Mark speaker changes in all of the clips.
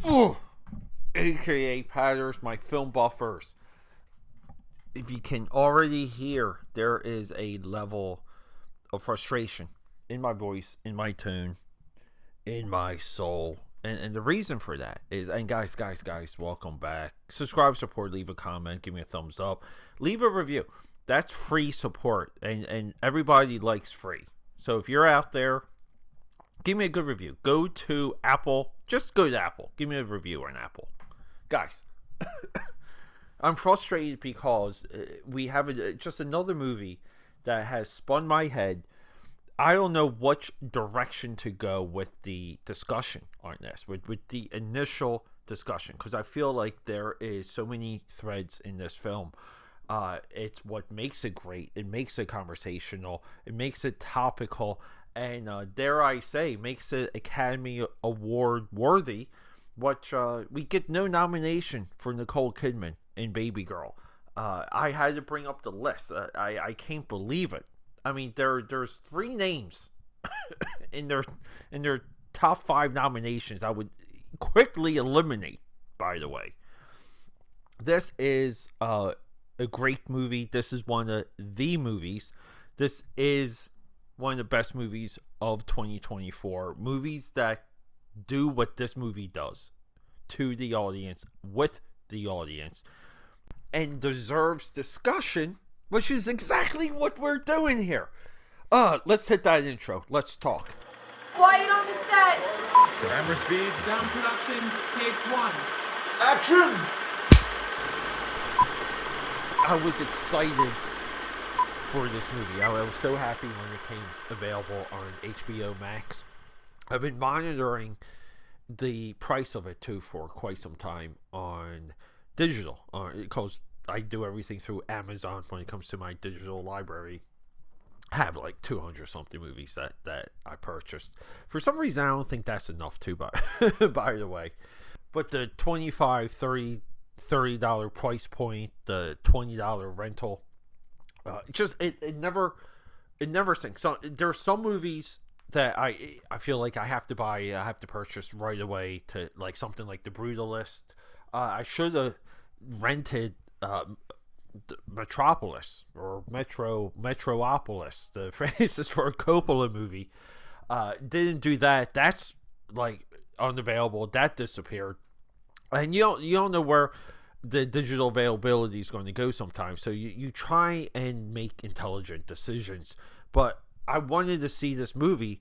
Speaker 1: Ugh. AKA Patters, my film buffers. If you can already hear, there is a level of frustration in my voice, in my tone, in my soul. And the reason for that is, and guys, welcome back. Subscribe, support, leave a comment, give me a thumbs up, leave a review. That's free support, and everybody likes free. So if you're out there, give me a good review. Go to Apple. Just go to Apple. Give me a review on Apple. Guys, I'm frustrated because we have just another movie that has spun my head. I don't know which direction to go with the discussion on this, with the initial discussion, because I feel like there is so many threads in this film. It's what makes it great. It makes it conversational. It makes it topical. And dare I say, makes it Academy Award worthy, which we get no nomination for Nicole Kidman in Babygirl. I had to bring up the list. I can't believe it. I mean, there's 3 names in their top 5 nominations I would quickly eliminate, by the way. This is a great movie. This is one of the movies. This is one of the best movies of 2024. Movies that do what this movie does to the audience, with the audience, and deserves discussion, which is exactly what we're doing here. Let's hit that intro. Let's talk.
Speaker 2: Quiet on the set.
Speaker 3: Camera speed.
Speaker 4: Sound production, take 1.
Speaker 3: Action!
Speaker 1: I was excited for this movie. I was so happy when it came available on HBO Max. I've been monitoring the price of it too for quite some time on digital, because I do everything through Amazon when it comes to my digital library. I have like 200 something movies that I purchased. For some reason, I don't think that's enough too, but by the way. But the $25, $30 price point, the $20 rental, it never sinks. So there's some movies that I feel like I have to purchase right away, to like something like The Brutalist. I should have rented Metropolis or Metropolis, the Francis Ford Coppola movie. Didn't do that. That's like unavailable. That disappeared, and you don't know where the digital availability is going to go sometimes. So you try and make intelligent decisions. But I wanted to see this movie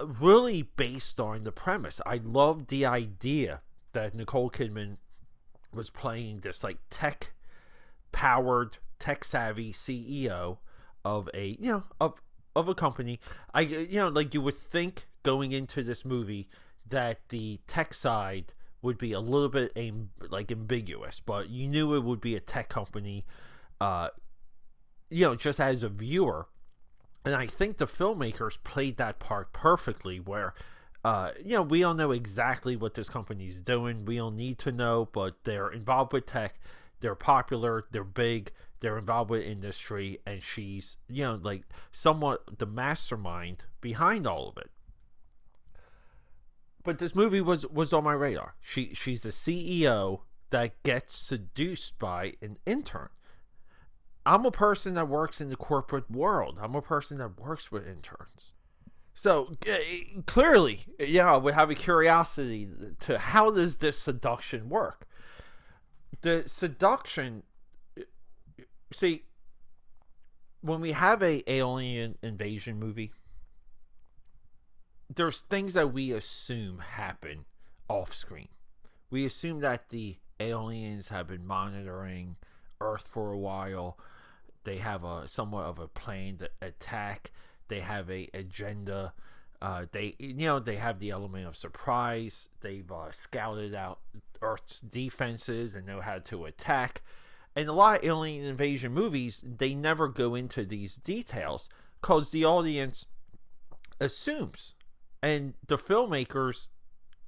Speaker 1: really based on the premise. I loved the idea that Nicole Kidman was playing this like tech-powered, tech-savvy CEO of a of a company. Like you would think going into this movie that the tech side would be a little bit ambiguous, but you knew it would be a tech company. Just as a viewer. And I think the filmmakers played that part perfectly, where, we all know exactly what this company is doing. We don't need to know, but they're involved with tech. They're popular. They're big. They're involved with industry. And she's, somewhat the mastermind behind all of it. But this movie was on my radar. She's a CEO that gets seduced by an intern. I'm a person that works in the corporate world. I'm a person that works with interns. So clearly, we have a curiosity to how does this seduction work? The seduction, see, when we have a alien invasion movie, there's things that we assume happen off screen. We assume that the aliens have been monitoring Earth for a while. They have a somewhat of a planned attack. They have a agenda. They have the element of surprise. They've scouted out Earth's defenses and know how to attack. And a lot of alien invasion movies, they never go into these details because the audience assumes. And the filmmakers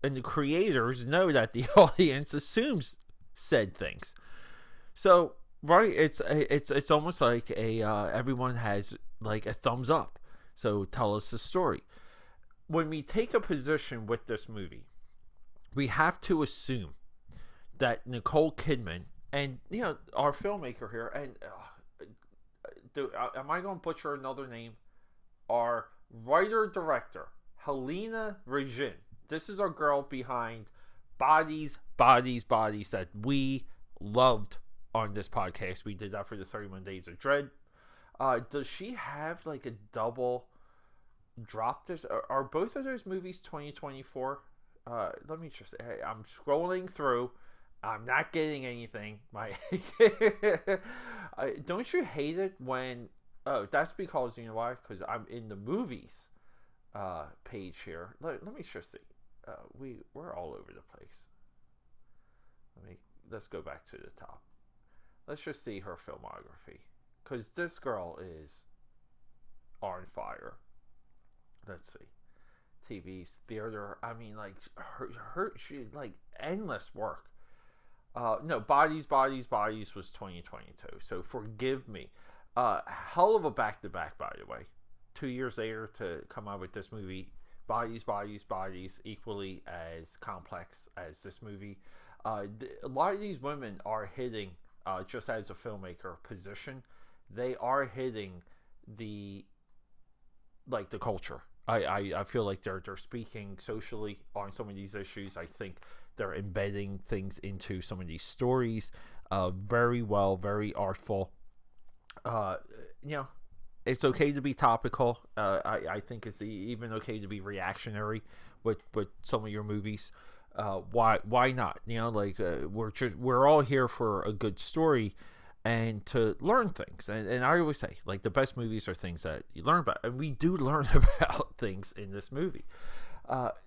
Speaker 1: and the creators know that the audience assumes said things. So, right, it's almost like everyone has like a thumbs up. So tell us the story. When we take a position with this movie, we have to assume that Nicole Kidman and our filmmaker here, and am I going to butcher another name? Our writer director Halina Reijn. This is our girl behind Bodies that we loved on this podcast. We did that for the 31 Days of Dread. Does she have like a double drop? Are both of those movies 2024? Let me just. I'm scrolling through. I'm not getting anything. Don't you hate it when? Oh, that's because you know why? Because I'm in the movies page here. Let me just see. We're all over the place. Let's go back to the top. Let's just see her filmography, because this girl is on fire. Let's see. TV's theater. I mean, like she like endless work. No, Bodies was 2022. So forgive me. Hell of a back-to-back, by the way. 2 years later to come out with this movie. Bodies, equally as complex as this movie. A lot of these women are hitting, just as a filmmaker position, they are hitting the culture. I feel like they're speaking socially on some of these issues. I think they're embedding things into some of these stories very well, very artful. It's okay to be topical. I think it's even okay to be reactionary with some of your movies. Why not? We're all here for a good story and to learn things. And I always say, like, the best movies are things that you learn about, and we do learn about things in this movie.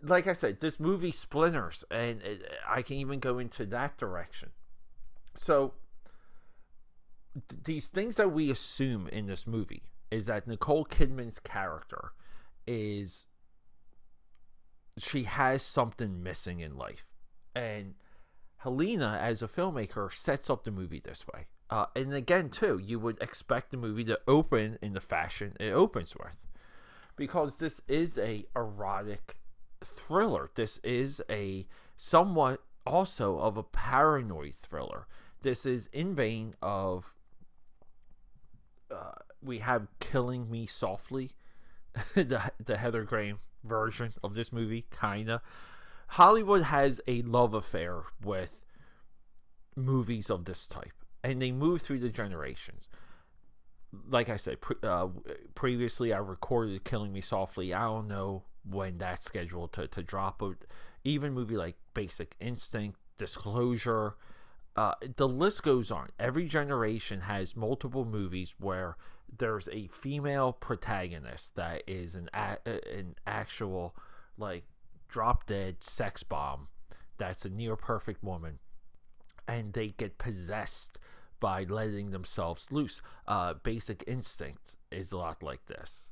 Speaker 1: Like I said, this movie splinters, and I can even go into that direction. So these things that we assume in this movie is that Nicole Kidman's character she has something missing in life, and Halina, as a filmmaker, sets up the movie this way. And again, too, you would expect the movie to open in the fashion it opens with, because this is a erotic thriller. This is a somewhat also of a paranoid thriller. This is in vein of we have Killing Me Softly, the Heather Graham version of this movie, kinda. Hollywood has a love affair with movies of this type, and they move through the generations. Like I said, previously I recorded Killing Me Softly. I don't know when that's scheduled to drop, but even movie like Basic Instinct, Disclosure, the list goes on. Every generation has multiple movies where there's a female protagonist that is an actual, like, drop dead sex bomb that's a near perfect woman, and they get possessed by letting themselves loose. Basic Instinct is a lot like this.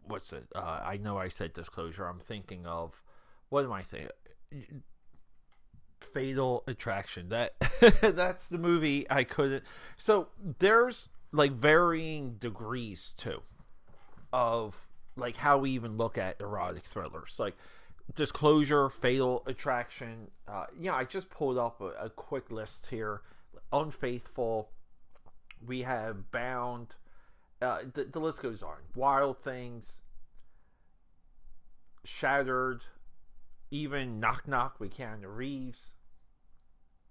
Speaker 1: What's it? I know I said Disclosure. I'm thinking of, what am I thinking? Fatal Attraction. That's the movie I couldn't. So there's like varying degrees too of like how we even look at erotic thrillers. Like Disclosure, Fatal Attraction. I just pulled up a quick list here. Unfaithful. We have Bound. The list goes on. Wild Things. Shattered. Even Knock Knock with Keanu Reeves.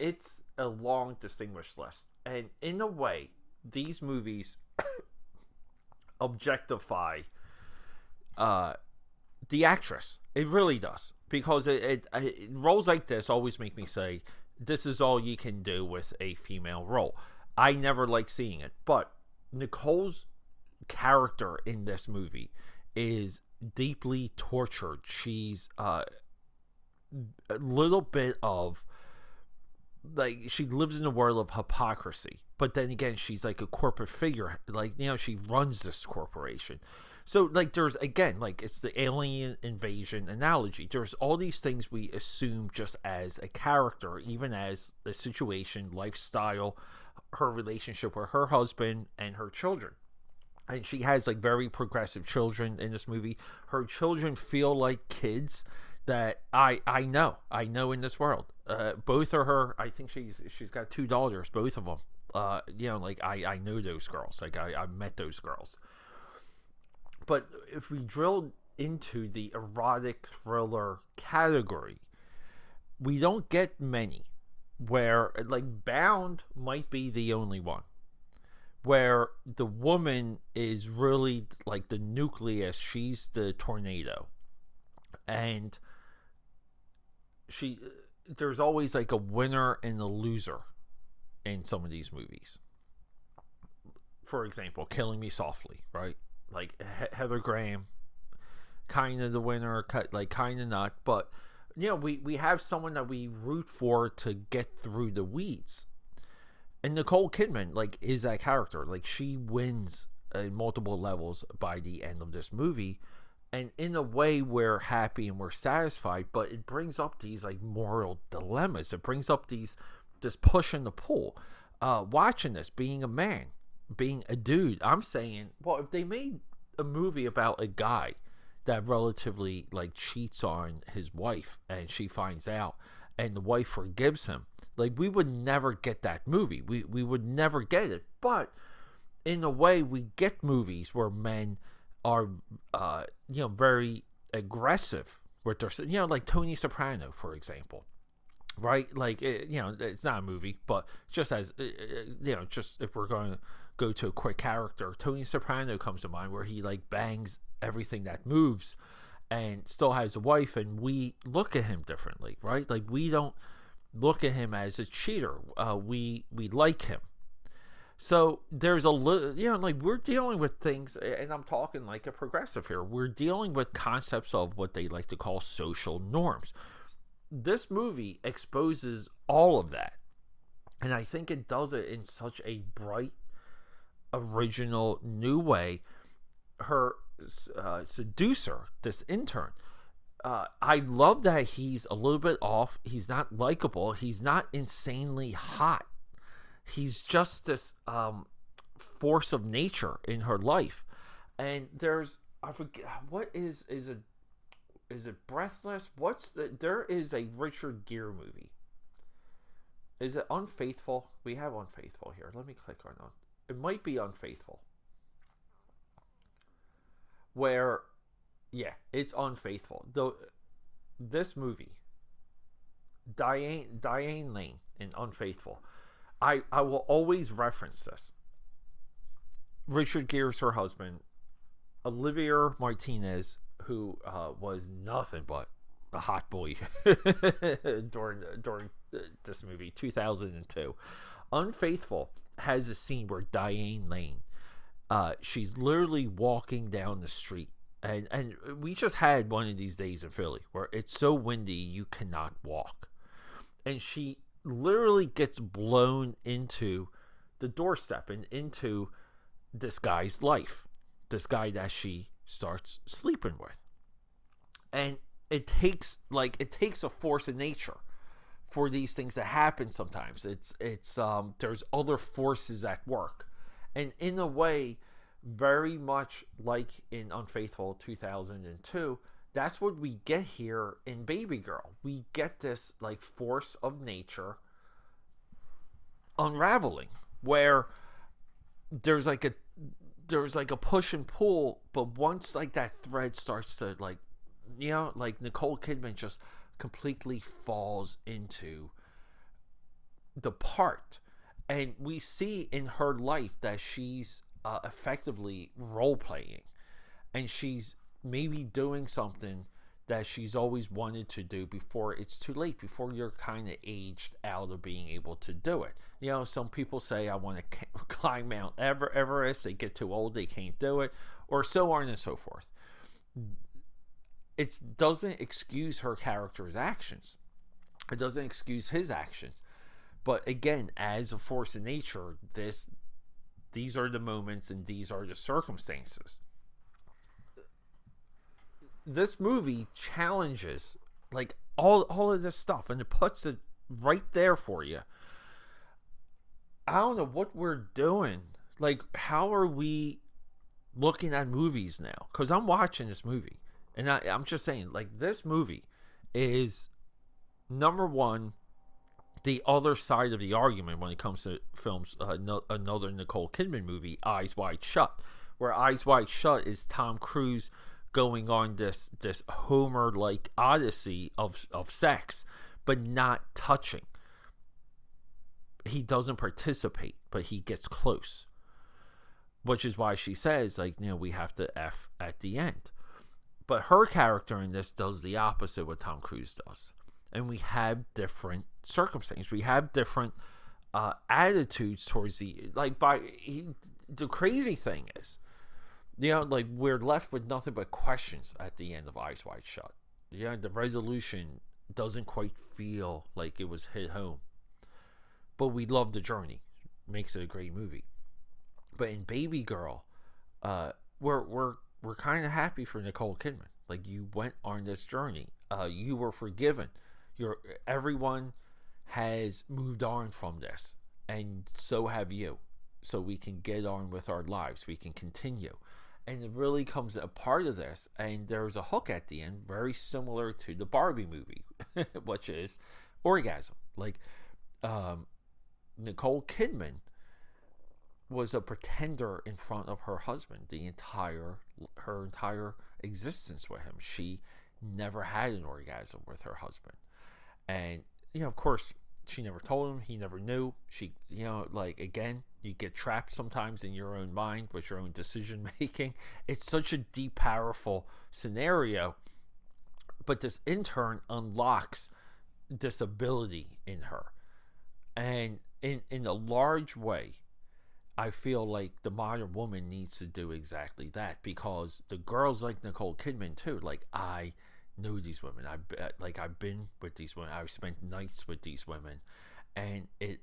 Speaker 1: It's a long, distinguished list. And in a way, these movies objectify the actress. It really does. Because it roles like this always make me say, this is all you can do with a female role. I never like seeing it. But Nicole's character in this movie is deeply tortured. She's a little bit of, like, she lives in a world of hypocrisy, but then again, she's like a corporate figure. Like, she runs this corporation. So, like, there's, again, like, it's the alien invasion analogy. There's all these things we assume just as a character, even as a situation, lifestyle, her relationship with her husband and her children. And she has, like, very progressive children in this movie. Her children feel like kids. that I know in this world. Both are her. I think she's got two daughters, both of them. Like I know those girls. Like I met those girls. But if we drill into the erotic thriller category, we don't get many. Where like Bound might be the only one where the woman is really like the nucleus. She's the tornado, and there's always like a winner and a loser in some of these movies. For example, Killing Me Softly, right? Like Heather Graham, kind of the winner, like kind of not, but we have someone that we root for to get through the weeds. And Nicole Kidman, like, is that character. Like, she wins at multiple levels by the end of this movie. And in a way, we're happy and we're satisfied, but it brings up these, like, moral dilemmas. It brings up this push and the pull. Watching this, being a man, being a dude, I'm saying, well, if they made a movie about a guy that relatively, like, cheats on his wife and she finds out and the wife forgives him, like, we would never get that movie. We would never get it. But in a way, we get movies where men are, very aggressive with their, like Tony Soprano, for example, right? Like, it's not a movie, but just as, just if we're going to go to a quick character, Tony Soprano comes to mind, where he, like, bangs everything that moves and still has a wife, and we look at him differently, right? Like, we don't look at him as a cheater. We like him. So there's a little, like, we're dealing with things, and I'm talking like a progressive here. We're dealing with concepts of what they like to call social norms. This movie exposes all of that, and I think it does it in such a bright, original, new way. Her seducer, this intern, I love that he's a little bit off. He's not likable. He's not insanely hot. He's just this force of nature in her life. And there's, I forget, what is it Breathless? There is a Richard Gere movie. Is it Unfaithful? We have Unfaithful here. Let me click on it. It might be Unfaithful. Where, yeah, it's Unfaithful. Though this movie, Diane Lane in Unfaithful, I will always reference this. Richard Gere's her husband, Olivia Martinez, who was nothing but a hot boy during this movie, 2002. Unfaithful has a scene where Diane Lane, she's literally walking down the street, and we just had one of these days in Philly where it's so windy you cannot walk, and she literally gets blown into the doorstep and into this guy's life, this guy that she starts sleeping with. And it takes a force of nature for these things to happen. Sometimes it's there's other forces at work, and in a way, very much like in Unfaithful 2002, that's what we get here in Babygirl. We get this, like, force of nature unraveling, where there's like a push and pull, but once, like, that thread starts to, like, like Nicole Kidman just completely falls into the part, and we see in her life that she's effectively role playing, and she's maybe doing something that she's always wanted to do before it's too late, before you're kind of aged out of being able to do it. Some people say, I want to climb Mount Everest. They get too old, they can't do it, or so on and so forth. It doesn't excuse her character's actions. It doesn't excuse his actions. But again, as a force of nature, these are the moments and these are the circumstances. This movie challenges, like, all of this stuff, and it puts it right there for you. I don't know what we're doing. Like, how are we looking at movies now? Because I'm watching this movie, and I'm just saying, like, this movie is, number one, the other side of the argument when it comes to films. Another Nicole Kidman movie, Eyes Wide Shut, where Eyes Wide Shut is Tom Cruise going on this Homer-like odyssey of sex, but not touching. He doesn't participate, but he gets close. Which is why she says, like, we have to F at the end. But her character in this does the opposite of what Tom Cruise does. And we have different circumstances. We have different attitudes towards the crazy thing is, we're left with nothing but questions at the end of Eyes Wide Shut. The resolution doesn't quite feel like it was hit home. But we love the journey. Makes it a great movie. But in Babygirl, we're kind of happy for Nicole Kidman. Like, you went on this journey. You were forgiven. Everyone has moved on from this, and so have you. So we can get on with our lives. We can continue. And it really comes a part of this, and there's a hook at the end very similar to the Barbie movie, which is orgasm. Like, Nicole Kidman was a pretender in front of her husband her entire existence with him. She never had an orgasm with her husband. And, of course, she never told him. He never knew. She, again, you get trapped sometimes in your own mind with your own decision making. It's such a deep, powerful scenario. But this intern unlocks this ability in her. And in a large way, I feel like the modern woman needs to do exactly that, because the girls like Nicole Kidman too. Like, I know these women. I've been with these women. I've spent nights with these women, and it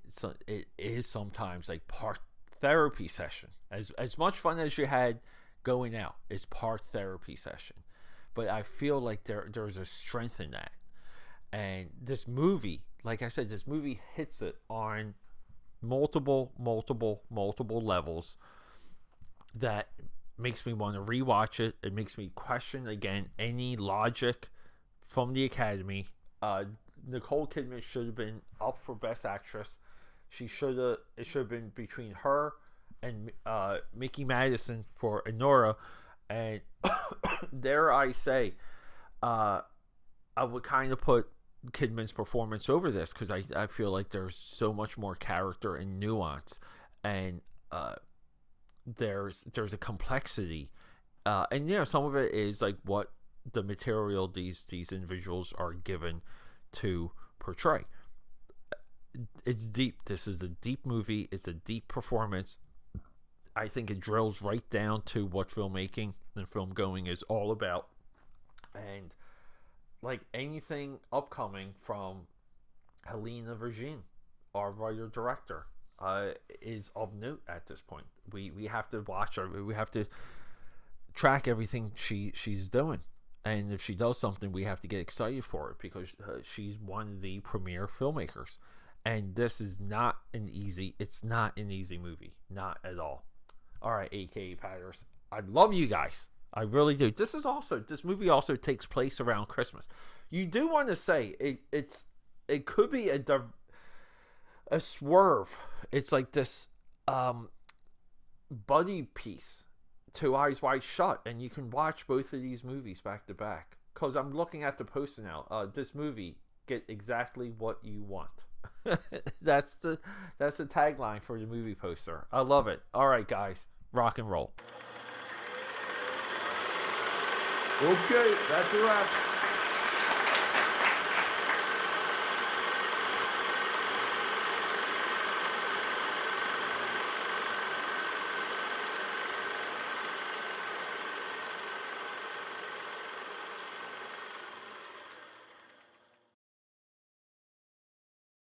Speaker 1: is sometimes like part therapy session. As much fun as you had going out, it's part therapy session. But I feel like there's a strength in that, and this movie, like I said, this movie hits it on multiple levels that makes me want to rewatch it. It makes me question again any logic from the Academy. Nicole Kidman should have been up for Best Actress. It should have been between her and Mickey Madison for Anora, and dare I say, I would kind of put Kidman's performance over this, because I feel like there's so much more character and nuance, and there's a complexity, and some of it is like what the material these individuals are given to portray. It's deep. This is a deep movie. It's a deep performance. I think it drills right down to what filmmaking and film going is all about, and like anything upcoming from Halina Reijn, our writer-director, is of note at this point. We have to watch her. We have to track everything she's doing. And if she does something, we have to get excited for it, because she's one of the premier filmmakers. And this is not an easy movie. Not at all. All right, AKAPADers. I love you guys. I really do. This movie also takes place around Christmas. You do want to say it could be a swerve. It's like this buddy piece to Eyes Wide Shut, and you can watch both of these movies back to back. Because I'm looking at the poster now. This movie, get exactly what you want. That's the tagline for the movie poster. I love it. All right, guys, rock and roll.
Speaker 3: Okay, that's a wrap.